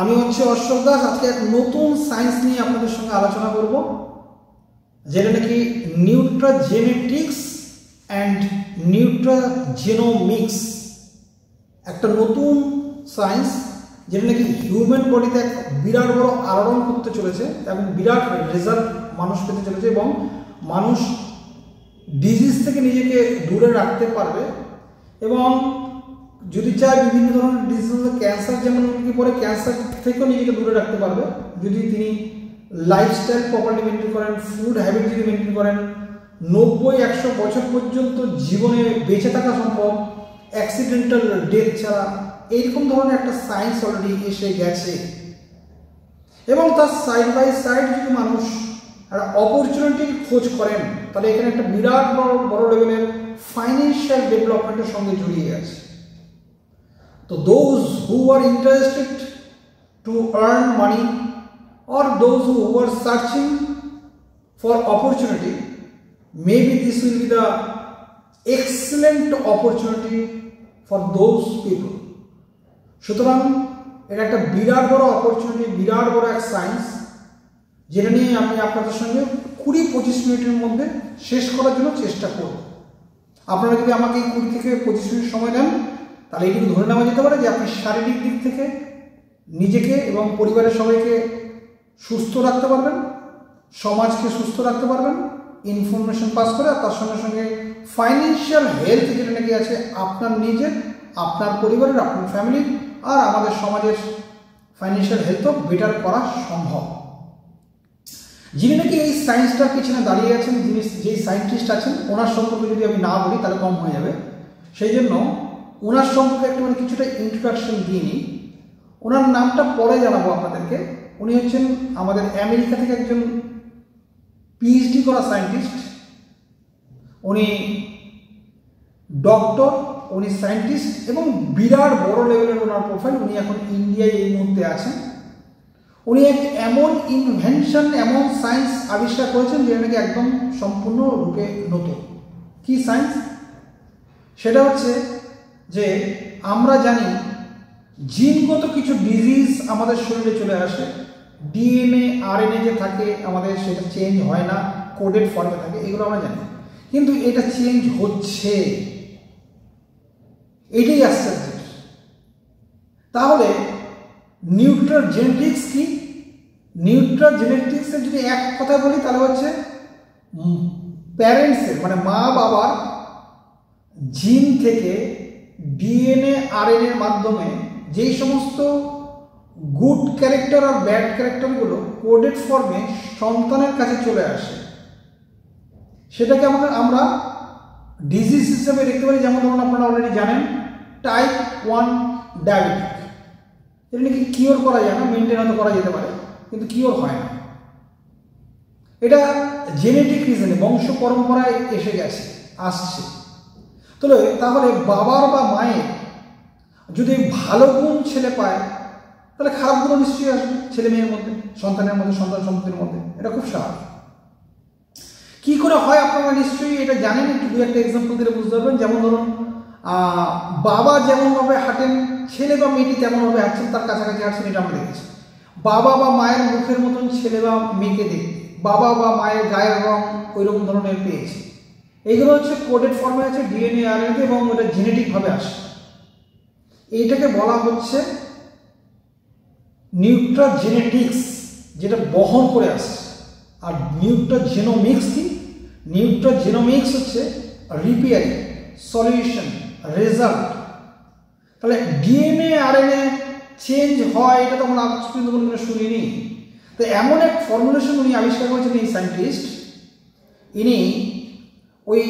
আমি হচ্ছে অশোক দাস। আজকে এক নতুন সায়েন্স নিয়ে আপনাদের সঙ্গে আলোচনা করব, যেটা নাকি নিউট্রাজেনেটিক্স অ্যান্ড নিউট্রাজেনোমিক্স। একটা নতুন সায়েন্স যেটা নাকি হিউম্যান বডিতে এক বিরাট বড় আলোড়ন করতে চলেছে এবং বিরাট রেজাল্ট মানুষ পেতে চলেছে, এবং মানুষ ডিজিজ থেকে নিজেকে দূরে রাখতে পারবে এবং যদি চায় বিভিন্ন ধরনের ডিজিজ, ক্যান্সার যেমন কি পরে ক্যান্সার থেকেও নিজেকে দূরে রাখতে পারবে যদি তিনি লাইফস্টাইল প্রপারলি মেনটেন করেন, ফুড হ্যাবিট যদি মেনটেন করেন। 90-100 বছর পর্যন্ত জীবনে বেঁচে থাকা সম্ভব অ্যাক্সিডেন্টাল ডেথ ছাড়া। এইরকম ধরনের একটা সায়েন্স অলরেডি এসে গেছে এবং তার সাইড বাই সাইড যদি মানুষ একটা অপরচুনিটির খোঁজ করেন, তাহলে এখানে একটা বিরাট বড় লেভেলের ফাইন্যান্সিয়াল ডেভেলপমেন্টের সঙ্গে জড়িয়ে আছে। তো those who are interested to earn money or those who are searching for opportunity, maybe this will be the excellent opportunity for those people. সুতরাং এটা একটা বিরাট বড় অপরচুনিটি, বিরাট বড় এক সায়েন্স, যেটা নিয়ে আমি আপনাদের সঙ্গে 20-25 মিনিটের মধ্যে শেষ করার জন্য চেষ্টা করব। আপনারা যদি আমাকে 20 থেকে 25 মিনিট সময় দেন, তাহলে এইটুকু ধরে নেওয়া যেতে পারে যে আপনি শারীরিক দিক থেকে নিজেকে এবং পরিবারের সবাইকে সুস্থ রাখতে পারবেন, সমাজকে সুস্থ রাখতে পারবেন ইনফরমেশন পাস করে, আর তার সঙ্গে সঙ্গে ফাইন্যান্সিয়াল হেলথ যেটা নাকি আছে আপনার নিজের, আপনার পরিবারের, আপনার ফ্যামিলির, আর আমাদের সমাজের ফাইন্যান্সিয়াল হেলথও বেটার করা সম্ভব। যিনি নাকি এই সায়েন্সটার পিছনে দাঁড়িয়ে আছেন, যিনি যেই সায়েন্টিস্ট আছেন, ওনার সম্পর্কে যদি আমি না বলি তাহলে কম হয়ে যাবে। সেই জন্য ওনার সম্পর্কে একটু কিছুটা ইন্ট্রোডাকশন দিয়ে নিই। ওনার নামটা পরে জানাবো আপনাদেরকে। উনি হচ্ছেন আমাদের আমেরিকা থেকে একজন পিএইচডি করা সায়েন্টিস্ট। উনি ডক্টর, উনি সায়েন্টিস্ট এবং বিরাট বড় লেভেলের ওনার প্রোফাইল। উনি এখন ইন্ডিয়ায় এই মুহূর্তে আছেন। উনি এক এমন ইনভেনশন, এমন সায়েন্স আবিষ্কার করেছেন যেটা নাকি একদম সম্পূর্ণরূপে নতুন। কি সায়েন্স? সেটা হচ্ছে যে আমরা জানি জিনগত কিছু ডিজিজ আমাদের শরীরে চলে আসে, ডিএনএ আরএনএ যে থাকে আমাদের, সেটা চেঞ্জ হয় না, কোডেড ফর্মে থাকে, এগুলো আমরা জানি। কিন্তু এটা চেঞ্জ হচ্ছে, এটাই আশ্চর্য। তাহলে নিউট্রাজেনেটিক্স কি? নিউট্রাজেনেটিক্সের যদি এক কথা বলি তাহলে হচ্ছে প্যারেন্টসের মানে মা বাবার জিন থেকে ডিএনএ আরএনএর মাধ্যমে যেই সমস্ত গুড ক্যারেক্টার আর ব্যাড ক্যারেক্টারগুলো কোডেড ফর্মে সন্তানের কাছে চলে আসে, সেটাকে আমরা ডিজিজ হিসেবে দেখতে পারি। যেমন ধরুন আপনারা অলরেডি জানেন টাইপ 1 ডায়াবেটিক, এটা নাকি কিওর করা যায় না, মেনটেন হয়তো করা যেতে পারে কিন্তু কিওর হয় না। এটা জেনেটিক রিজনে বংশ পরম্পরায় এসে গেছে, আসছে। তাহলে বাবার বা মায়ের যদি ভালো গুণ ছেলে পায়, তাহলে খারাপ গুণ নিশ্চয়ই আসবে ছেলে মেয়ের মধ্যে, সন্তানের মধ্যে, সন্তান সন্ততির মধ্যে। এটা খুব স্বাভাবিক। কি করে হয় আপনারা নিশ্চয়ই এটা জানেন। একটু দু একটা এক্সাম্পল দিলে বুঝতে পারবেন। যেমন ধরুন বাবা যেমনভাবে হাঁটেন, ছেলে বা মেয়েটি তেমনভাবে হাঁটছেন, তার কাছাকাছি হাঁটছেন, এটা আমরা দেখেছি। বাবা বা মায়ের মুখের মতন ছেলে বা মেয়েকে দেখতে, বাবা বা মায়ের গায়ের রং ওই রকম ধরনের পেয়েছে। এইগুলো হচ্ছে কোডেড ফর্মে আছে ডিএনএ আরএনএ এবং ওটা জেনেটিকভাবে আসে। এইটাকে বলা হচ্ছে নিউট্রাজেনেটিক্স, যেটা বহন করে আসছে। আর নিউট্রাজেনোমিক্স কি? নিউট্রাজেনোমিক্স হচ্ছে রিপেয়ারিং, সলিউশন, রেজাল্ট। তাহলে ডিএনএ আরএনএ চেঞ্জ হয়, এটা তো আমরা আজ পর্যন্ত কোনো শুনিনি। তো এমন এক ফর্মুলেশন উনি আবিষ্কার করেছেন এই সায়েন্টিস্ট। ইনি ওই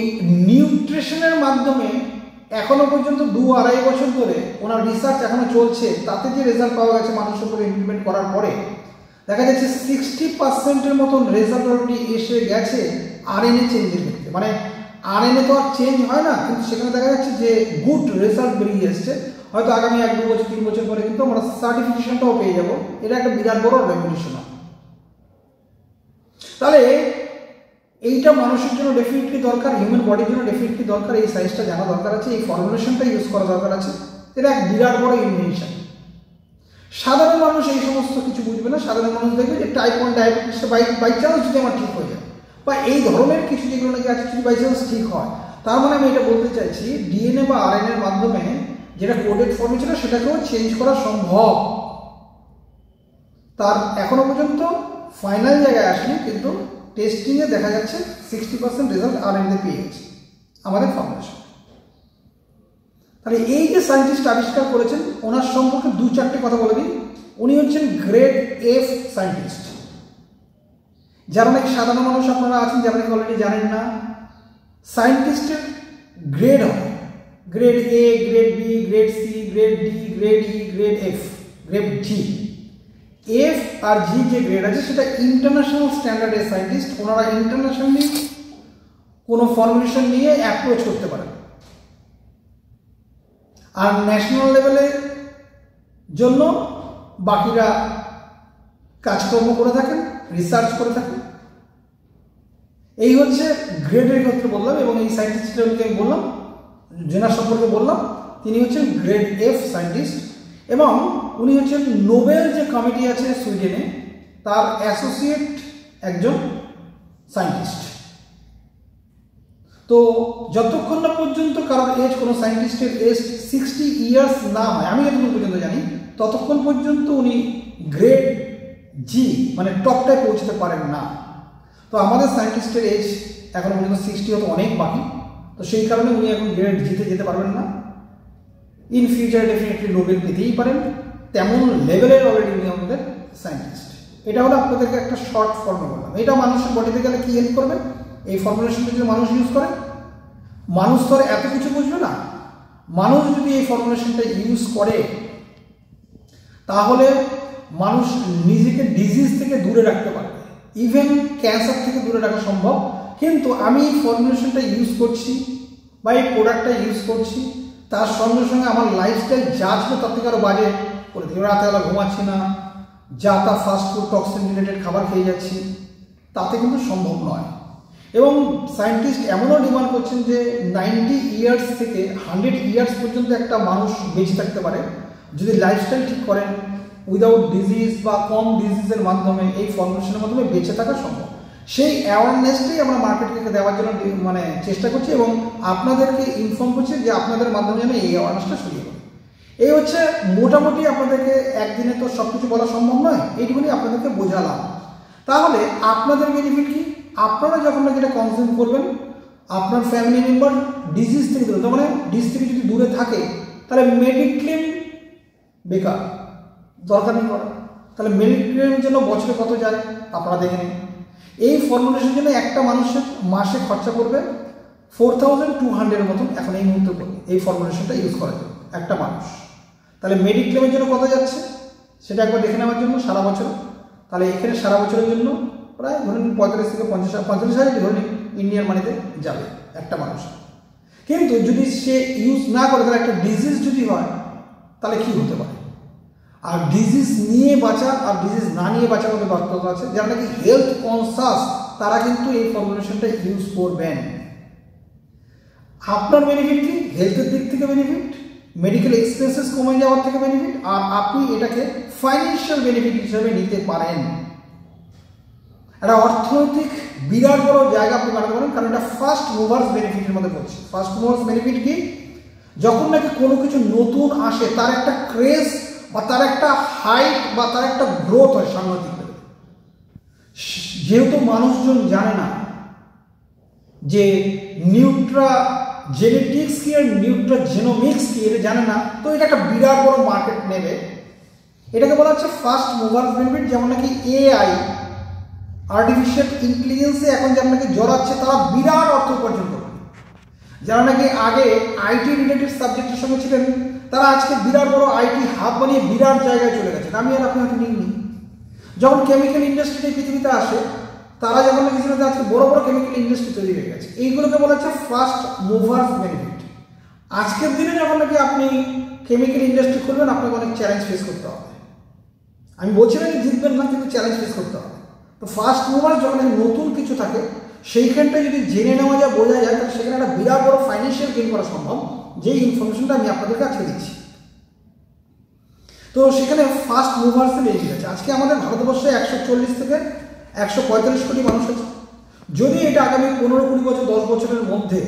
নিউট্রিশনের মাধ্যমে এখনো পর্যন্ত 2-2.5 বছর ধরে ওনার রিসার্চ এখনো চলছে। তাতে যে রেজাল্ট পাওয়া গেছে মানুষের উপরে ইমপ্লিমেন্ট করার পরে দেখা যাচ্ছে 60% মতন রেজাল্ট অলরেডি এসে গেছে আরএনএ চেঞ্জের ক্ষেত্রে। মানে আরএনএ তো আর চেঞ্জ হয় না, কিন্তু সেখানে দেখা যাচ্ছে যে গুড রেজাল্ট বেরিয়ে এসছে। হয়তো আগামী 1-2 বছর 3 বছর পরে কিন্তু আমরা সার্টিফিকেশনটাও পেয়ে যাব। এটা একটা বিরাট বড় রেভলিউশন। তাহলে এইটা মানুষের জন্য ডেফিনেটলি দরকার, হিউম্যান বডির জন্য ডেফিনেটলি দরকার। এই সায়েন্সটা জানা দরকার আছে, এই ফর্মুলেশনটা ইউজ করা দরকার আছে। এটা এক বিরাট বড় ইনভেনশন। সাধারণ মানুষ এই সমস্ত কিছু বুঝবে না। সাধারণ মানুষ দেখবে যে টাইপ 1 ডায়াবেটিসটা বাই চান্স যদি আমার ঠিক হয়ে যায়, বা এই ধরনের কিছু যেগুলো নাকি আছে যদি বাই চান্স ঠিক হয়, তার মানে আমি এটা বলতে চাইছি ডিএনএ বা আরএনএ এর মাধ্যমে যেটা কোডেড ফর্মে ছিল সেটাকেও চেঞ্জ করা সম্ভব। তার এখনো পর্যন্ত ফাইনাল জায়গায় আসেনি, কিন্তু টেস্টিংয়ে দেখা যাচ্ছে 60% রেজাল্ট আরএনএ পেয়ে গেছে আমাদের ফর্মুলেশন। তাহলে এই যে সায়েন্টিস্ট আবিষ্কার করেছেন ওনার সম্পর্কে 2-4টে কথা বলে দিই। উনি হচ্ছেন গ্রেড এফ সায়েন্টিস্ট। যারা নাকি সাধারণ মানুষ আপনারা আছেন, যারা নাকি অলরেডি জানেন না, সায়েন্টিস্টের গ্রেড হয় grade A, grade B, grade C, grade D, grade E, grade F, grade G. F আর জি যে গ্রেড আছে সেটা ইন্টারন্যাশনাল স্ট্যান্ডার্ডের সায়েন্টিস্ট। ওনারা ইন্টারন্যাশনালি কোনো ফর্মুলেশন নিয়ে অ্যাপ্রোচ করতে পারেন। আর ন্যাশনাল লেভেলের জন্য বাকিরা কাজকর্ম করে থাকেন, রিসার্চ করে থাকেন। এই হচ্ছে গ্রেডের ক্ষেত্রে বললাম। এবং এই সায়েন্টিস্টটাকে আমি বললাম, জেনার সম্পর্কে বললাম, তিনি হচ্ছেন গ্রেড এফ সায়েন্টিস্ট। এবং উনি হচ্ছেন নোবেল যে কমিটি আছে সুইডেনে তার অ্যাসোসিয়েট একজন সায়েন্টিস্ট। তো যতক্ষণ না পর্যন্ত কারোর এজ, কোনো সায়েন্টিস্টের এজ 60 ইয়ার্স না হয়, আমি যতক্ষণ পর্যন্ত জানি, ততক্ষণ পর্যন্ত উনি গ্রেড জি মানে টপটায় পৌঁছতে পারেন না। তো আমাদের সায়েন্টিস্টের এজ এখনো পর্যন্ত 60 হতে অনেক বাকি। তো সেই কারণে উনি এখন গ্রেড জিতে যেতে পারবেন না। ইন ফিউচারে ডেফিনেটলি নোবেল পেতেই পারেন, তেমন লেভেলের অলরেডি উনি আমাদের সায়েন্টিস্ট। এটা হলো আপনাদেরকে একটা শর্ট ফর্মে বললাম। এটা মানুষের বডিতে গেলে কি হেল্প করবে? এই ফর্মুলেশনটা যদি মানুষ ইউজ করে, মানুষ তো আর এত কিছু বুঝবে না। মানুষ যদি এই ফর্মুলেশনটা ইউজ করে তাহলে মানুষ নিজেকে ডিজিজ থেকে দূরে রাখতে পারবে, ইভেন ক্যান্সার থেকে দূরে রাখা সম্ভব। কিন্তু আমি এই ফর্মুলেশনটা ইউজ করছি বা এই প্রোডাক্টটা ইউজ করছি, তার সঙ্গে সঙ্গে আমার লাইফস্টাইল যা ছিল তার থেকে আরও বাজে করে দিই। রাতেবেলা ঘুমাচ্ছি না, যা তা ফাস্টফুড টক্সিন রিলেটেড খাবার খেয়ে যাচ্ছি, তাতে কিন্তু সম্ভব নয়। এবং সায়েন্টিস্ট এমনও ডিমান্ড করছেন যে 90 ইয়ার্স থেকে 100 ইয়ার্স পর্যন্ত একটা মানুষ বেঁচে থাকতে পারে যদি লাইফস্টাইল ঠিক করেন, উইদাউট ডিজিজ বা কম ডিজিজের মাধ্যমে এই ফর্মুলেশনের মাধ্যমে বেঁচে থাকা সম্ভব। সেই অ্যাওয়ারনেসটাই আমরা মার্কেটকে দেওয়ার জন্য চেষ্টা করছি এবং আপনাদেরকে ইনফর্ম করছি যে আপনাদের মাধ্যমে যেন এই অ্যাওয়ারনেসটা ছড়িয়ে পড়ে। এই হচ্ছে মোটামুটি, আপনাদেরকে একদিনে তো সব কিছু বলা সম্ভব নয়, এইটুকুনি আপনাদেরকে বোঝালাম। তাহলে আপনাদের বেনিফিট কি? আপনারা যখন নাকি এটা কনজিউম করবেন, আপনার ফ্যামিলি মেম্বার ডিজিজ থেকে দূরে, তার মানে ডিজিজ থেকে যদি দূরে থাকে তাহলে মেডিক্লেম বেকার, দরকার নেই করা। তাহলে মেডিক্লেমের জন্য বছরে কত যায় আপনারা দেখে নিন। এই ফর্মুলেশনের জন্য একটা মানুষের মাসে খরচা করবে 4200 মতন এখন এই মুহূর্তে করবে এই ফর্মুলেশনটা ইউজ করার জন্য একটা মানুষ। তাহলে মেডিক্লেমের জন্য কত যাচ্ছে সেটা একবার দেখে নেওয়ার জন্য সারা বছর। তাহলে এখানে সারা বছরের জন্য প্রায় ধরুন 45 থেকে 45,000 ধরুন ইন্ডিয়ান মানিতে যাবে একটা মানুষ। কিন্তু যদি সে ইউজ না করে, তাহলে একটা ডিজিজ যদি হয় তাহলে কি হতে পারে? আর ডিজিজ নিয়ে বাঁচা আর ডিজিজ না নিয়ে বাঁচার মধ্যে পার্থক্য আছে। যারা নাকি হেলথ কনসাস তারা কিন্তু এই ফর্মুলেশনটা ইউজ করবেন। আপনার বেনিফিট কি? হেলথের দিক থেকে বেনিফিট, মেডিকেল এক্সপেন্সেস কমে যাওয়ার থেকে বেনিফিট, আর আপনি এটাকে ফাইন্যান্সিয়াল বেনিফিট হিসেবে নিতে পারেন। একটা অর্থনৈতিক বিরাট বড় জায়গা আপনি বানাতে পারেন, কারণ এটা ফার্স্ট মুভার্স বেনিফিটের মধ্যে পড়ছে। ফার্স্ট মুভার্স বেনিফিট কি? যখন নাকি কোনো কিছু নতুন আসে তার একটা ক্রেজ বা তার একটা হাইট বা তার একটা গ্রোথ হয় সাংঘাতিকভাবে। যেহেতু মানুষজন জানে না যে নিউট্রাজেনেটিক্স কি আর নিউট্রাজেনোমিক্স কি, এটা জানে না, তো এটা একটা বিরাট বড় মার্কেট নেবে। এটাকে বলা হচ্ছে ফার্স্ট মুভার্স বেনিফিট। যেমন নাকি এআই, আর্টিফিশিয়াল ইন্টেলিজেন্সে এখন যারা নাকি জড়াচ্ছে তারা বিরাট অর্থ উপার্জন করবে। যারা নাকি আগে আইটি রিলেটেড সাবজেক্টের সঙ্গে ছিলেন তারা আজকে বিরাট বড় আইটি হাব বানিয়ে বিরাট জায়গায় চলে গেছেন। আমি আর আপনি হয়তো নিইনি। যখন কেমিক্যাল ইন্ডাস্ট্রিতে পৃথিবীতে আসে তারা যখন নাকি ছিল আজকে বড় বড় কেমিক্যাল ইন্ডাস্ট্রি তৈরি হয়ে গেছে। এইগুলোকে বলা হচ্ছে ফার্স্ট মুভার্স বেনিফিট। আজকের দিনে যখন নাকি আপনি কেমিক্যাল ইন্ডাস্ট্রি খুলবেন আপনাকে অনেক চ্যালেঞ্জ ফেস করতে হবে। আমি বলছি না যে জিতবেন না, কিন্তু চ্যালেঞ্জ ফেস করতে হবে। তো ফার্স্ট মুভার যখন নতুন কিছু থাকে সেইখানটায় যদি জেনে নেওয়া যায়, বোঝা যায়, তাহলে সেখানে একটা বিরাট বড় ফাইন্যান্সিয়াল গেইন করা সম্ভব, যেই ইনফরমেশনটা আমি আপনাদেরকে আজকে দিচ্ছি। তো তো সেখানে ফার্স্ট মুভার্সে বেশি গেছে। আজকে আমাদের ভারতবর্ষে 140 থেকে 145 কোটি মানুষ আছে। যদি এটা আগামী 15-20 বছর 10 বছরের মধ্যে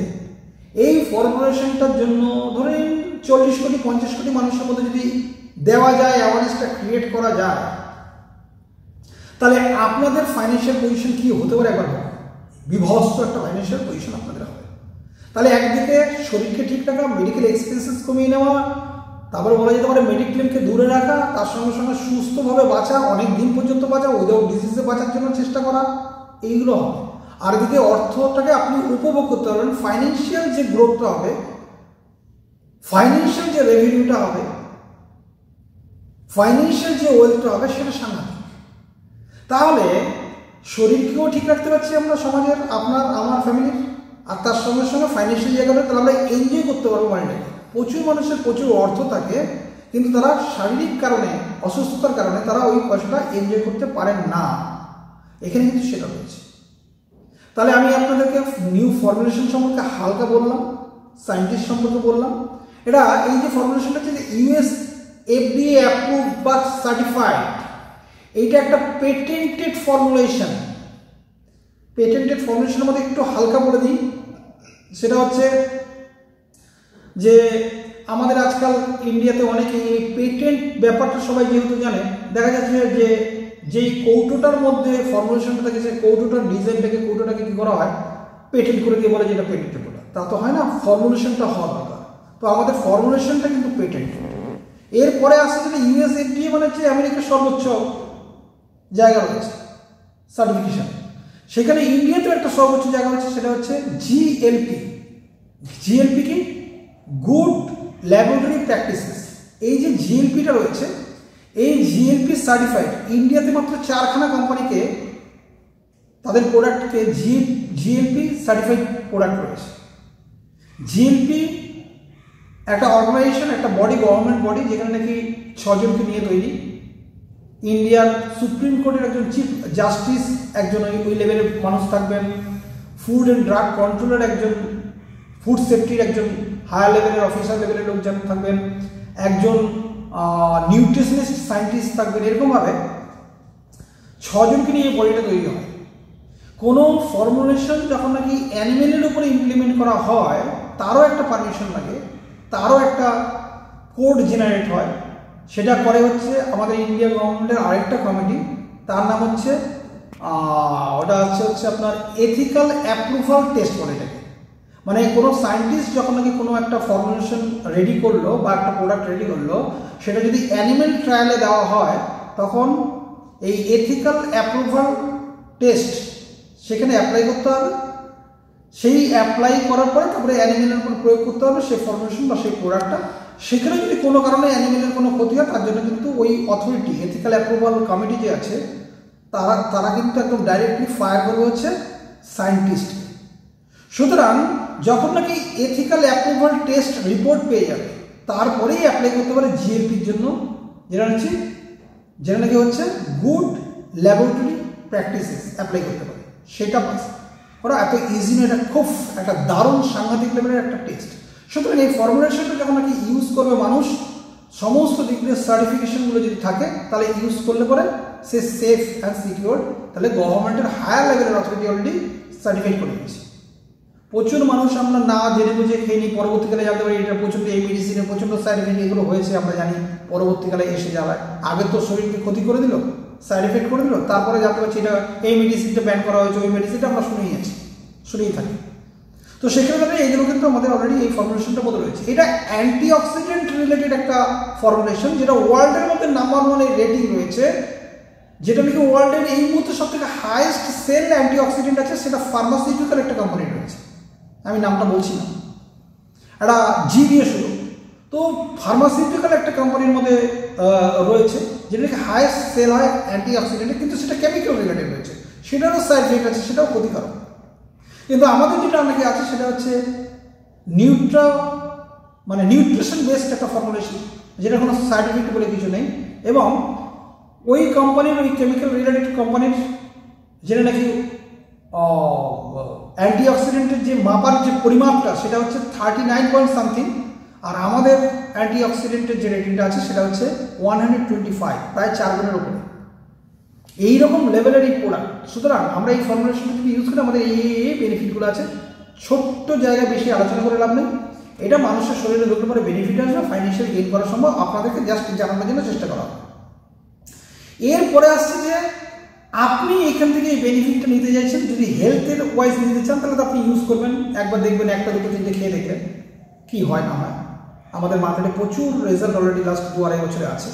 এই ফর্মুলেশনটার জন্য ধরেন 40 কোটি 50 কোটি মানুষের মধ্যে যদি দেওয়া যায়, অ্যাওয়ারনেসটা ক্রিয়েট করা যায়, তাহলে আপনাদের ফাইন্যান্সিয়াল পজিশন কি হতে পারে একবার বিভৎস একটা ফাইন্যান্সিয়াল পজিশন আপনাদের হবে। তাহলে একদিকে শরীরকে ঠিক রাখা, মেডিকেল এক্সপেন্সেস কমিয়ে নেওয়া, তারপরে বলা যেতে পারে মেডিক্লেমকে দূরে রাখা, তার সঙ্গে সঙ্গে সুস্থভাবে বাঁচা, অনেক দিন পর্যন্ত বাঁচা, উইদাউট ডিজিজে বাঁচার জন্য চেষ্টা করা, এইগুলো হবে। আর এদিকে অর্থটাকে আপনি উপভোগ করতে পারবেন, ফাইন্যান্সিয়াল যে গ্রোথটা হবে, ফাইন্যান্সিয়াল যে রেভিনিউটা হবে, ফাইন্যান্সিয়াল যে ওয়েলথটা হবে, সেটা সাংঘাতিক। তাহলে শরীরকেও ঠিক রাখতে পারছি আমরা সমাজের, আপনার আমার ফ্যামিলির, আর তার সঙ্গে সঙ্গে ফাইন্যান্সিয়াল জায়গাটা তাহলে আমরা এনজয় করতে পারবো মানিটাকে। প্রচুর মানুষের প্রচুর অর্থ থাকে, কিন্তু তারা শারীরিক কারণে, অসুস্থতার কারণে তারা ওই পয়সাটা এনজয় করতে পারেন না। এখানে কিন্তু সেটা রয়েছে। তাহলে আমি আপনাদেরকে নিউ ফর্মুলেশন সম্পর্কে হালকা বললাম, সায়েন্টিস্ট সম্পর্কে বললাম। এটা এই যে ফর্মুলেশনটা হচ্ছে ইউএস FDA অ্যাপ্রুভ বা সার্টিফাইড, এইটা একটা পেটেন্টেড ফর্মুলেশন। পেটেন্টেড ফর্মুলেশনের মধ্যে একটু হালকা বলে দিই, সেটা হচ্ছে যে আমাদের আজকাল ইন্ডিয়াতে অনেকে এই পেটেন্ট ব্যাপারটা সবাই যেহেতু জানে, দেখা যাচ্ছে যে যেই কৌটোটার মধ্যে ফর্মুলেশনটা থাকে, সেই কৌটোটার ডিজাইনটাকে, কৌটোটাকে কি করা হয়, পেটেন্ট করে দিয়ে বলে যে এটা পেটেন্টেড প্রোডাক্ট। তা তো হয় না, ফর্মুলেশনটা হওয়া দরকার। তো আমাদের ফর্মুলেশনটা কিন্তু পেটেন্ট। এরপরে আসছে যেটা ইউএস FDA, মানে হচ্ছে আমেরিকার সর্বোচ্চ জায়গা রয়েছে সার্টিফিকেশন। সেখানে ইন্ডিয়াতেও একটা সর্বোচ্চ জায়গা রয়েছে, সেটা হচ্ছে GLP। GLP কি? Good laboratory practices. এই যে GLPটা রয়েছে, এই GLP সার্টিফাইড ইন্ডিয়াতে মাত্র 4খানা কোম্পানিকে তাদের প্রোডাক্টকে GLP সার্টিফাইড প্রোডাক্ট রয়েছে। GLP একটা অর্গানাইজেশন, একটা বডি, গভর্নমেন্ট বডি, যেখানে নাকি 6 জনকে নিয়ে তৈরি। ইন্ডিয়ার সুপ্রিম কোর্টের একজন চিফ জাস্টিস একজন ওই লেভেলের মানুষ থাকবেন, ফুড অ্যান্ড ড্রাগ কন্ট্রোলের একজন, ফুড সেফটির একজন হায়ার লেভেলের অফিসার লেভেলের লোকজন থাকবেন, একজন নিউট্রিশনিস্ট সায়েন্টিস্ট থাকবেন। এরকমভাবে 6 জনকে নিয়ে বডিটা তৈরি হয়। কোনো ফর্মুলেশন যখন নাকি অ্যানিমেলের উপরে ইমপ্লিমেন্ট করা হয়, তারও একটা পারমিশন লাগে, তারও একটা কোড জেনারেট হয়। সেটা করে হচ্ছে আমাদের ইন্ডিয়া গভর্নমেন্টের আরেকটা কমিটি, তার নাম হচ্ছে ওটা হচ্ছে আপনার এথিক্যাল অ্যাপ্রুভাল টেস্ট বলে এটাকে। মানে কোনো সায়েন্টিস্ট যখন নাকি কোনো একটা ফর্মুলেশন রেডি করলো বা একটা প্রোডাক্ট রেডি করলো, সেটা যদি অ্যানিমেল ট্রায়ালে দেওয়া হয়, তখন এই এথিক্যাল অ্যাপ্রুভাল টেস্ট সেখানে অ্যাপ্লাই করতে হবে। সেই অ্যাপ্লাই করার পরে তারপরে অ্যানিমেলের উপর প্রয়োগ করতে হবে সেই ফর্মুলেশন বা সেই প্রোডাক্টটা। সেখানে যদি কোনো কারণে অ্যানিমেলের কোনো ক্ষতি হয়, তার জন্য কিন্তু ওই অথরিটি, এথিক্যাল অ্যাপ্রুভাল কমিটি যে আছে, তারা কিন্তু একদম ডাইরেক্টলি ফায়ার করবে হচ্ছে সায়েন্টিস্ট। সুতরাং যখন নাকি এথিক্যাল অ্যাপ্রুভাল টেস্ট রিপোর্ট পেয়ে যাবে, তারপরেই অ্যাপ্লাই করতে পারে GLPর জন্য, যেটা নাকি হচ্ছে গুড ল্যাবরেটরি প্র্যাকটিসেস অ্যাপ্লাই করতে পারে। সেটা পাস ওরা এত ইজি নয়, এটা খুব একটা দারুণ সাংঘাতিক লেভেলের একটা টেস্ট। সুতরাং এই ফর্মুলেশনটা যখন নাকি ইউজ করবে মানুষ, সমস্ত দিক দিয়ে সার্টিফিকেশনগুলো যদি থাকে, তাহলে ইউজ করলে পরে সে সেফ অ্যান্ড সিকিউর। তাহলে গভর্নমেন্টের হায়ার লেভেলের অথরিটি অলরেডি সার্টিফাইড করে দিয়েছে। প্রচুর মানুষ আমরা না জেনে বুঝে খেয়ে নিই, পরবর্তীকালে জানতে পারি এটা প্রচণ্ড, এই মেডিসিনের প্রচণ্ড সাইড এফেক্ট এগুলো হয়েছে, আমরা জানি পরবর্তীকালে এসে যাওয়ায়। আগে তো শরীরকে ক্ষতি করে দিল, সাইড এফেক্ট করে দিল, তারপরে জানতে পারছি এটা এই মেডিসিনটা ব্যান করা হয়েছে, ওই মেডিসিনটা আমরা শুনেই থাকি। তো সেক্ষেত্রে এইগুলো কিন্তু আমাদের অলরেডি এই ফর্মুলেশনটা মধ্যে রয়েছে। এটা অ্যান্টিঅক্সিডেন্ট রিলেটেড একটা ফর্মুলেশন, যেটা ওয়ার্ল্ডের মধ্যে নাম্বার 1 রেটিং রয়েছে, যেটা নাকি ওয়ার্ল্ডের এই মুহূর্তে সব থেকে হাইয়েস্ট সেল অ্যান্টিঅক্সিডেন্ট আছে, সেটা ফার্মাসিউটিক্যাল একটা কোম্পানি রয়েছে, আমি নামটা বলছি না, একটা জি দিয়ে শুরু। তো ফার্মাসিউটিক্যাল একটা কোম্পানির মধ্যে রয়েছে, যেটা নাকি হাইয়েস্ট সেল হয় অ্যান্টিঅক্সিডেন্টে, কিন্তু সেটা কেমিক্যাল রিলেটেড রয়েছে, সেটারও সাইড এফেক্ট আছে, সেটাও ক্ষতিকারক। কিন্তু আমাদের যেটা অনেকে আছে সেটা হচ্ছে নিউট্রিশন বেসড একটা ফর্মুলেশন, যেটা কোনো সাইড এফেক্ট বলে কিছু নেই, এবং ওই কোম্পানির, ওই কেমিক্যাল রিলেটেড কোম্পানির যেটা নাকি অ্যান্টিঅক্সিডেন্টের যে মাপার যে পরিমাপটা, সেটা হচ্ছে 39 পয়েন্ট সামথিং, আর আমাদের অ্যান্টিঅক্সিডেন্টের যে রেটিংটা আছে সেটা হচ্ছে 125, প্রায় 4 গুণের উপরে। এইরকম লেভেলের এই প্রোডাক্ট, সুতরাং আমরা এই ফর্মুলেশন যদি ইউজ করি আমাদের এই বেনিফিটগুলো আছে। ছোট্ট জায়গায় বেশি আলোচনা করে লাভ নেই, এটা মানুষের শরীরে ঢুকলে পরে বেনিফিট আসবে, ফাইন্যান্সিয়াল গেইন করা সম্ভব। আপনাদেরকে জাস্ট জানানোর জন্য চেষ্টা করা হবে। এরপরে আসছে যে আপনি এখান থেকে এই বেনিফিটটা নিতে চাইছেন, যদি হেলথের ওয়াইজ নিতে চান তাহলে তো আপনি ইউজ করবেন, একবার দেখবেন, একটা দুটো তিনটে খেয়ে দেখবেন কি হয় না হয়। আমাদের মার্কেটে প্রচুর রেজাল্ট অলরেডি লাস্ট 2-2.5 বছরে আছে।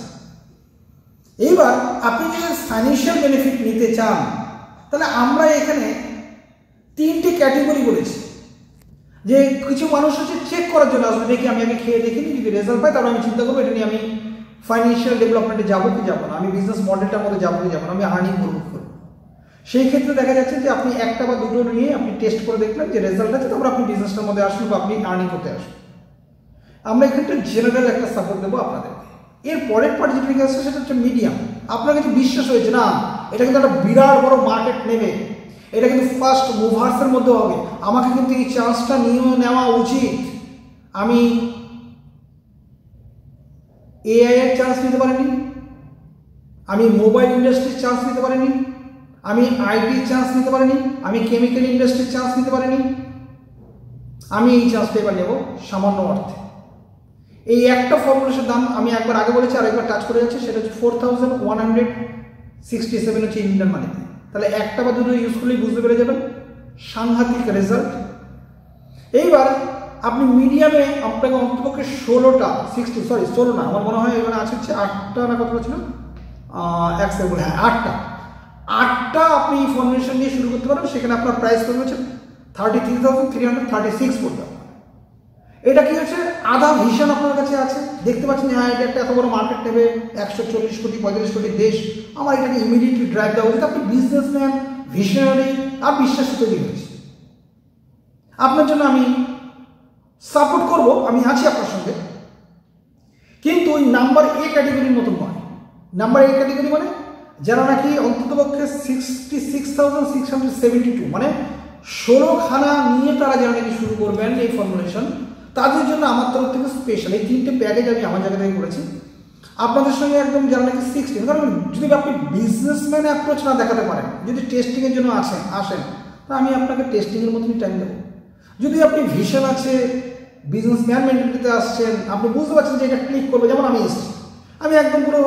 এইবার আপনি যদি ফাইন্যান্সিয়াল বেনিফিট নিতে চান তাহলে আমরা এখানে 3টে ক্যাটেগরি করেছি। যে কিছু মানুষ হচ্ছে চেক করার জন্য আসবে, দেখি আমি আগে খেয়ে দেখিনি, যদি রেজাল্ট পাই তাহলে আমি চিন্তা করবো এটা নিয়ে আমি ফাইন্যান্সিয়াল ডেভেলপমেন্টে যাবো কি যাবো না, আমি বিজনেস মডেলটার মধ্যে যাবো কি যাবো না, আমি আর্নিং করবো কি করবো। সেই ক্ষেত্রে দেখা যাচ্ছে যে আপনি একটা বা দুটো নিয়ে আপনি টেস্ট করে দেখলেন যে রেজাল্ট আছে, তারপর আপনি বিজনেসটার মধ্যে আসুন বা আপনি আর্নিং করতে আসুন। আমরা এখানটা জেনারেল একটা সাপোর্ট দেবো আপনাদেরকে। এর পরের পার্ট যেটা আসছে সেটা হচ্ছে মিডিয়াম। আপনার কাছে বিশ্বাস হয়েছে না এটা কিন্তু একটা বিরাট বড় মার্কেট নেবে, এটা কিন্তু ফার্স্ট মুভার্সের মধ্যে হবে, আমাকে কিন্তু এই চান্সটা নিয়ে নেওয়া উচিত। আমি এআই এর চান্স নিতে পারিনি, আমি মোবাইল ইন্ডাস্ট্রির চান্স নিতে পারিনি, আমি আইটির চান্স নিতে পারিনি, আমি কেমিক্যাল ইন্ডাস্ট্রির চান্স নিতে পারিনি, আমি এই চান্সটা এবার নেব সামান্য অর্থে। এই একটা ফর্মুলেশনের দাম আমি একবার আগে বলেছি আর একবার টাচ করে যাচ্ছি, সেটা হচ্ছে 4167 হচ্ছে ইন্ডিয়ান মানিতে। তাহলে একটা বা দুটো ইউজ করলেই বুঝতে পেরে যাবেন সাংঘাতিক রেজাল্ট। এইবার আপনি মিডিয়ামে আপনাকে অন্ততপক্ষে 16 না, আমার মনে হয় এখানে আছে হচ্ছে 8টা না কত ছিল, এক সেকেন্ড, হ্যাঁ 8টা আপনি ফর্মুলেশন দিয়ে শুরু করতে পারেন। সেখানে আপনার প্রাইস পড়বে হচ্ছে 33,336 পড়বে। এটা কি হচ্ছে আধা ভিশন আপনার কাছে আছে, দেখতে পাচ্ছেন হ্যাঁ এটা একটা এত বড় মার্কেট নেবে, 140 কোটি 45 কোটি দেশ, আমার এটাকে ইমিডিয়েটলি ড্রাইভ দেওয়া উচিত। আপনি বিজনেসম্যান, ভিশনারি আর বিশ্বাসী তৈরি হয়েছে, আপনার জন্য আমি সাপোর্ট করব, আমি আছি আপনার সঙ্গে। কিন্তু ওই নাম্বার এ ক্যাটেগরির মতন নয়। নাম্বার এ ক্যাটেগরি মানে যারা নাকি অন্ততপক্ষে 66,672 মানে 16খানা নিয়ে তারা যারা নাকি শুরু করবেন এই ফর্মুলেশন, তাদের জন্য আমার তরফ থেকে স্পেশাল এই 3টে প্যাকেজ আমি আমার জায়গা থেকে করেছি আপনাদের সঙ্গে একদম যারা নাকি 16। কারণ যদি আপনি বিজনেসম্যান অ্যাপ্রোচ না দেখাতে পারেন, যদি টেস্টিংয়ের জন্য আসেন তা আমি আপনাকে টেস্টিংয়ের মতনই টাইম দেবো। যদি আপনি ভিশন আছে, বিজনেসম্যান মেন্টালিটিতে আসছেন, আপনি বুঝতে পারছেন যে এটা ক্লিক করবে, যেমন আমি এসেছি, আমি একদম পুরো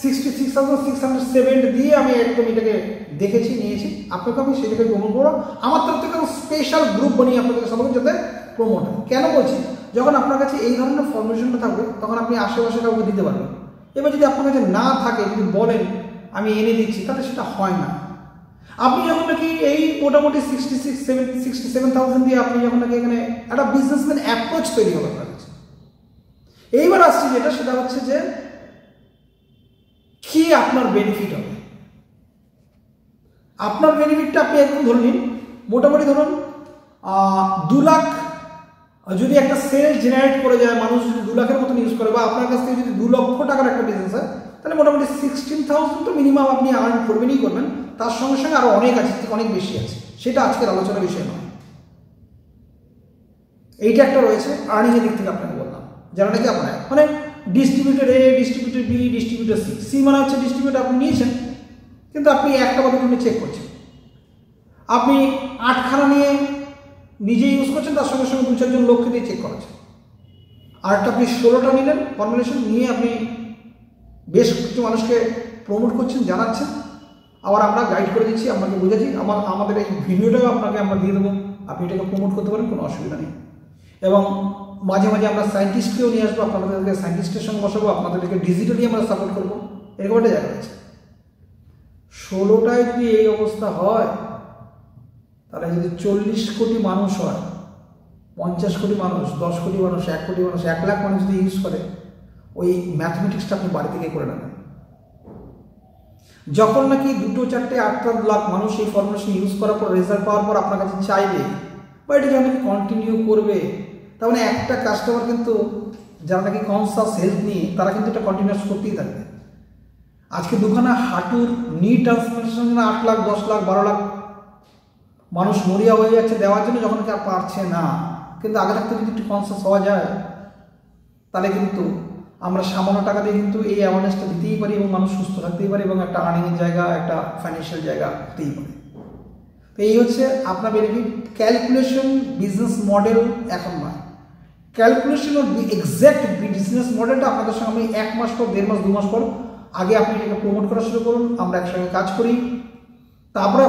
66,607 দিয়ে আমি একদম এটাকে দেখেছি, নিয়েছি। আপনাকে আমি সেটাকে প্রমোট করবো, আমার তরফ থেকে স্পেশাল গ্রুপ বানিয়ে আপনাদের সবাইকে যাতে প্রমোট হয়। কেন বলছি, যখন আপনার কাছে এই ধরনের ফর্মেশনটা থাকবে তখন আপনি আশেপাশে কাউকে দিতে পারবেন। এবার যদি আপনার কাছে না থাকে, যদি বলেন আমি এনে দিচ্ছি, তাহলে সেটা হয় না। আপনি যখন নাকি এই মোটামুটি 67,000 দিয়ে আপনি যখন নাকি এখানে একটা বিজনেসম্যান অ্যাপ্রোচ তৈরি হবে আপনার কাছে। এইবার আসছি যেটা, সেটা হচ্ছে যে কি আপনার বেনিফিট হবে। আপনার বেনিফিটটা আপনি একদম ধরে নিন, মোটামুটি ধরুন 2 লাখ যদি একটা সেল জেনারেট করে যায়, মানুষ যদি 2 লাখের মতন ইউজ করে, বা আপনার কাছ থেকে যদি 2 লক্ষ টাকার একটা বিজনেস হয়, তাহলে মোটামুটি 16,000 তো মিনিমাম আপনি আর্ন করবেনই করবেন। তার সঙ্গে সঙ্গে আরো অনেক আছে, অনেক বেশি আছে, সেটা আজকের আলোচনার বিষয় নয়। এইটা একটা রয়েছে আর্নিংয়ের দিক থেকে আপনাকে বললাম, যারা নাকি আপনার মানে distributor A, distributor B, distributor C. C মানে হচ্ছে ডিস্ট্রিবিউটর আপনি নিয়েছেন, কিন্তু আপনি একটা বা দুটো চেক করছেন। আপনি 8খানা নিয়ে নিজে ইউজ করছেন, তার সঙ্গে সঙ্গে 2-4 জন লোককে দিয়ে চেক করাচ্ছেন। আরটা আপনি 16টা নিলেন ফর্মুলেশন নিয়ে, আপনি বেশ কিছু মানুষকে প্রমোট করছেন, জানাচ্ছেন। আবার আমরা গাইড করে দিচ্ছি, আপনাকে বুঝেছি, আমাদের এই ভিডিওটাও আপনাকে আমরা দিয়ে দেবো, আপনি এটাকে প্রমোট করতে পারেন, কোনো অসুবিধা নেই। এবং মাঝে মাঝে আমরা সায়েন্টিস্টকেও নিয়ে আসবো, আপনাদেরকে সায়েন্টিস্টের সঙ্গে বসাবো, আপনাদেরকে ডিজিটালি আমরা সাপোর্ট করবো, এরকম একটা জায়গা আছে। 16টায় যদি এই অবস্থা হয়, তাহলে যদি 40 কোটি মানুষ হয়, 50 কোটি মানুষ, 10 কোটি মানুষ, 1 কোটি মানুষ, 1 লাখ মানুষ যদি ইউজ করে, ওই ম্যাথমেটিক্সটা আপনি বাড়ি থেকে করে নেবেন। যখন নাকি 2, 4, 8 লাখ মানুষ এই ফর্মুলেশন ইউজ করার পর, রেজাল্ট পাওয়ার পর আপনার কাছে চাইবে বা এটা যখন নাকি কন্টিনিউ করবে, তার মানে একটা কাস্টমার কিন্তু যারা নাকি কনসাস হেলথ নিয়ে, তারা কিন্তু এটা কন্টিনিউস করতেই থাকবে। আজকে দুখানা হাঁটুর নি ট্রান্সপ্লান্টেশনের জন্য 8 লাখ, 10 লাখ, 12 লাখ মানুষ মরিয়া হয়ে যাচ্ছে দেওয়ার জন্য, যখন নাকি আর পারছে না। কিন্তু আগে থাকতে যদি একটু কনসাস হওয়া যায়, তাহলে কিন্তু আমরা সামান্য টাকা দিয়ে কিন্তু এই অ্যাওয়ারনেসটা দিতেই পারি এবং মানুষ সুস্থ থাকতেই পারে এবং একটা আর্নিংয়ের জায়গা, একটা ফাইন্যান্সিয়াল জায়গা হতেই পারে। তো এই হচ্ছে আপনার বেনিফিট। ক্যালকুলেশন বিজনেস মডেল এখন নয়, ক্যালকুলেশন অফ এক্স্যাক্ট বিজনেস মডেলটা আপনাদের সঙ্গে আমি 1 মাস পর, 1.5 মাস, 2 মাস পর আগে আপনি এটাকে প্রমোট করা শুরু করুন, আমরা একসঙ্গে কাজ করি, তারপরে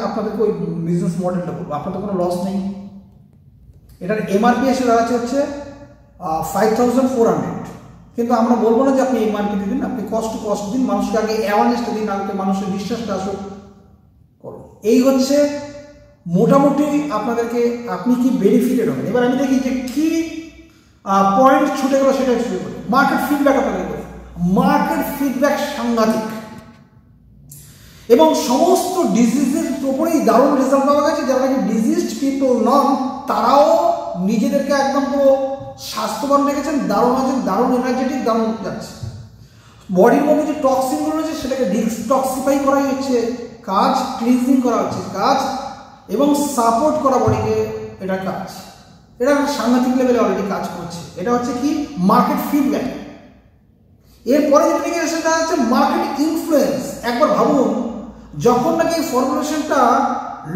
আপনাদেরকে ওই বিজনেস মডেলটা বলবো। আপনাদের কোনো লস নেই। এটার এমআরপি এসে দাঁড়াচ্ছে হচ্ছে 5400, কিন্তু আমরা বলবো না যে আপনি এমআরপি দিয়ে দিন, আপনি কস্ট টু কস্ট দিন, মানুষকে আগে অ্যাওয়ারনেসটা দিন, আগে মানুষের বিশ্বাসটা আসুক করুন। এই হচ্ছে মোটামুটি আপনাদেরকে আপনি কি বেনিফিটেড হবেন। এবার আমি দেখি যে কি পয়েন্ট ছুটে গেল সেটা শুরু করি। মার্কেট ফিডব্যাক আপনাদের করি। মার্কেট ফিডব্যাক সাংঘাতিক এবং সমস্ত ডিজিজের উপরেই দারুণ রেজাল্ট পাওয়া গেছে। যারা নাকি ডিজিজড পিপল নন তারাও নিজেদেরকে একদম পুরো স্বাস্থ্যবান রেখেছেন, দারুণ আছেন, দারুণ এনার্জেটিক, দারুণ যাচ্ছে। বডির মধ্যে যে টক্সিনগুলো রয়েছে সেটাকে ডিটক্সিফাই করাই হচ্ছে কাজ, ক্লিনজিং করা হচ্ছে কাজ এবং সাপোর্ট করা বডিকে এটা কাজ। এটা সাংঘাতিক লেভেলে অলরেডি কাজ করছে। এটা হচ্ছে কি মার্কেট ফিডব্যাক। এরপরে যেটা নিয়ে সেটা হচ্ছে মার্কেট ইনফ্লুয়েন্স। একবার ভাবুন, যখন নাকি এই ফর্মুলেশনটা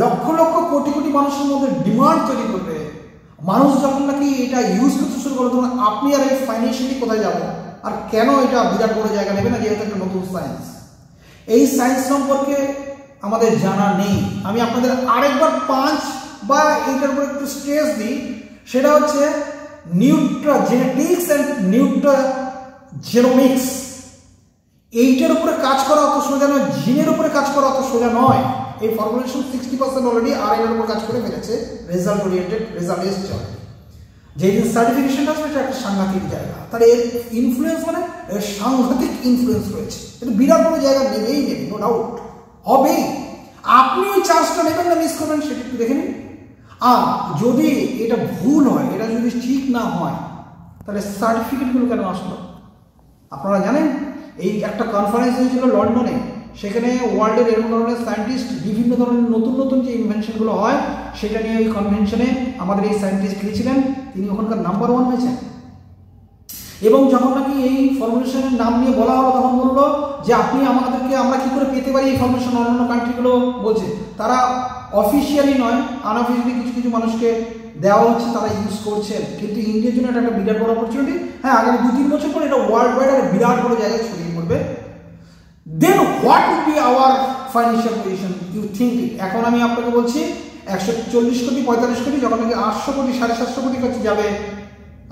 লক্ষ লক্ষ কোটি কোটি মানুষের মধ্যে ডিমান্ড তৈরি করবে, মানুষ যখন নাকি এটা ইউজ করতে শুরু করবে, তখন আপনি আর এই ফাইন্যান্সিয়ালি কোথায় যাব আর কেন এটা বিরাট বড় জায়গা নেবে না, যেহেতু একটা নতুন সায়েন্স। এই সায়েন্স সম্পর্কে আমাদের জানা নেই। আমি আপনাদের আরেকবার 5 বা এইটার উপর একটু স্ট্রেস দিই, সেটা হচ্ছে নিউট্রাজেনেটিক্স অ্যান্ড নিউট্রাজেনোমিক্স। এইটার উপরে কাজ করা অত সোজা নয়, জিনের উপরে কাজ করা অত সোজা নয়। এই ফর্মুলেশন 60% অলরেডি আরএনএর উপর কাজ করে ফেলেছে, রেজাল্ট ওরিয়েন্টেড, রেজাল্ট এসছে। যেদিন সার্টিফিকেশনটা আসবে এটা একটা সাংঘাতিক জায়গা। তাহলে এর ইনফ্লুয়েন্স মানে এর সাংঘাতিক ইনফ্লুয়েন্স রয়েছে। এটা বিরাট বড় জায়গা নেবেই নেবে, নো ডাউট হবেই। আপনি ওই চান্সটা নেবেন না, মিস করবেন, সেটা একটু দেখে নিন। আর যদি এটা ভুল হয়, এটা যদি ঠিক না হয়, তাহলে সার্টিফিকেটগুলো কেন আসলো? আপনারা জানেন এই একটা কনফারেন্স হয়েছিল লন্ডনে, সেখানে ওয়ার্ল্ডের এরকম ধরনের সায়েন্টিস্ট বিভিন্ন ধরনের নতুন নতুন যে ইনভেনশনগুলো হয় সেটা নিয়ে ওই কনভেনশনে আমাদের এই সায়েন্টিস্ট গিয়েছিলেন, তিনি ওখানকার নাম্বার 1 হয়েছেন। এবং যখন নাকি এই ফর্মুলেশনের নাম নিয়ে বলা হলো, তখন বললো যে আপনি আমাদেরকে, আমরা কি করে পেতে পারি এই ফর্মুলেশন। অন্যান্য কান্ট্রিগুলো বলছে তারা অফিসিয়ালি নয়, আনঅফিসিয়ালি কিছু কিছু মানুষকে দেওয়া হচ্ছে, তারা ইউজ করছেন। কিন্তু ইন্ডিয়ার জন্য এটা একটা বিরাট বড় অপরচুনিটি। হ্যাঁ, আগামী 2-3 বছর পর এটা ওয়ার্ল্ড ওয়াইড একটা বিরাট বড় জায়গায় ছড়িয়ে পড়বে। Then what would be our financial position, you think it. এখন আমি আপনাকে বলছি 140 কোটি 45 কোটি, যখন নাকি 800 কোটি 750 কোটি কাছে যাবে,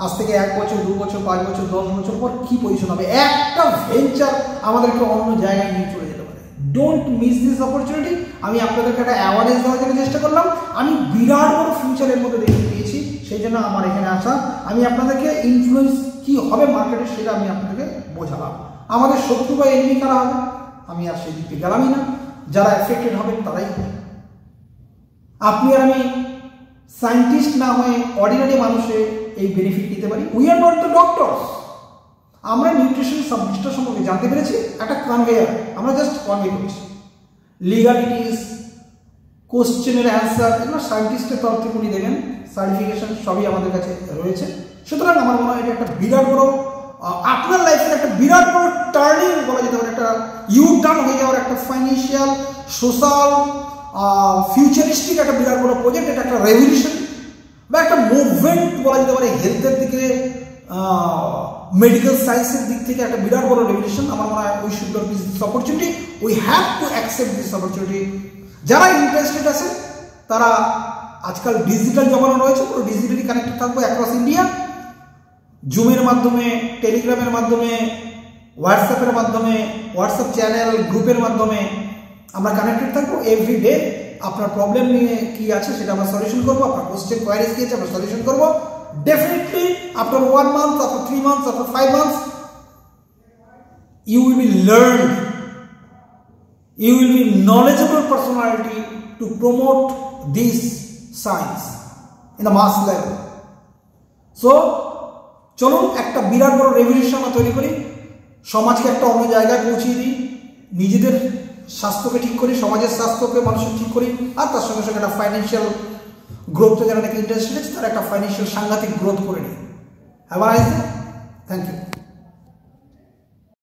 আজ থেকে 1 বছর 2 বছর 5 বছর 10 বছর পর কি পজিশন হবে। একটা ভেঞ্চার আমাদেরকে অন্য জায়গায় নিয়ে চলে যেতে পারে। Don't miss this opportunity. আমি আপনাদেরকে একটা অ্যাওয়ারনেস দেওয়ার জন্য চেষ্টা করলাম। আমি বিরাট বড় ফিউচারের মধ্যে দেখতে পেয়েছি, সেই জন্য আমার এখানে আসা। আমি আপনাদেরকে ইনফ্লুয়েন্স কি হবে মার্কেটে সেটা আমি আপনাদেরকে বোঝালাম। আমাদের শত্রু বা এনিমি কারা হবে আমি আর সেই দিকে গেলামই না। যারা এফেক্টেড হবেন তারাই হবে। আপনি আর আমি সায়েন্টিস্ট না হয়ে অর্ডিনারি মানুষে এই বেনিফিট নিতে পারি। We are not the doctors. আমরা নিউট্রিশন সাবজেক্টটা সম্পর্কে জানতে পেরেছি, একটা কনভেয়ার, আমরা জাস্ট কনভে করছি। লিগালিটিস, কোশ্চেনের অ্যান্সার, এগুলো সায়েন্টিস্টের তরফ থেকে উনি দেবেন, সার্টিফিকেশন সবই আমাদের কাছে রয়েছে। সুতরাং আমার মনে হয় এটা একটা বিরাট বড়, আপনার লাইফের একটা বিরাট বড় টার্নিং বলা যেতে পারে, একটা ইউ টার্ন হয়ে যাওয়ার একটা ফাইন্যান্সিয়াল, সোশ্যাল, ফিউচারিস্টিক একটা বিরাট বড় প্রজেক্ট। এটা একটা রেভলিউশন বা একটা মুভমেন্ট বলা যেতে পারে। হেলথের দিকে, মেডিকেল সায়েন্সের দিক থেকে একটা বিরাট বড় রেভলিউশন। আমার মনে হয় we should not miss this opportunity, we have to accept this opportunity. যারা ইন্টারেস্টেড আছে তারা, আজকাল ডিজিটাল জমানো রয়েছে, পুরো ডিজিটালি কানেক্টেড থাকবো অ্যাক্রস ইন্ডিয়া। জুমের মাধ্যমে, টেলিগ্রামের মাধ্যমে, হোয়াটসঅ্যাপের মাধ্যমে, হোয়াটসঅ্যাপ চ্যানেল গ্রুপের মাধ্যমে আমরা কানেক্টেড থাকবো এভরিডে। আপনার প্রবলেম নিয়ে কি আছে সেটা আমরা সলিউশন করবো, আপনার কোশ্চেন কোয়ারিজ কি আছে আমরা সলিউশন করবো। Definitely after 1 month, after 3 months, after 5 months, you will be learned, you will be knowledgeable personality to promote this science in the mass level. So চলুন একটা বিরাট বড় রেভলিউশন আমরা তৈরি করি, সমাজকে একটা অন্য জায়গায় পৌঁছিয়ে দিই, নিজেদের স্বাস্থ্যকে ঠিক করি, সমাজের স্বাস্থ্যকে মানুষের ঠিক করি, আর তার সঙ্গে সঙ্গে একটা ফাইন্যান্সিয়াল গ্রোথে যারা নাকি ইন্টারেস্টেড আছে তারা একটা ফাইন্যান্সিয়াল সাংঘাতিক গ্রোথ করে নিই। Have a nice day. Thank you.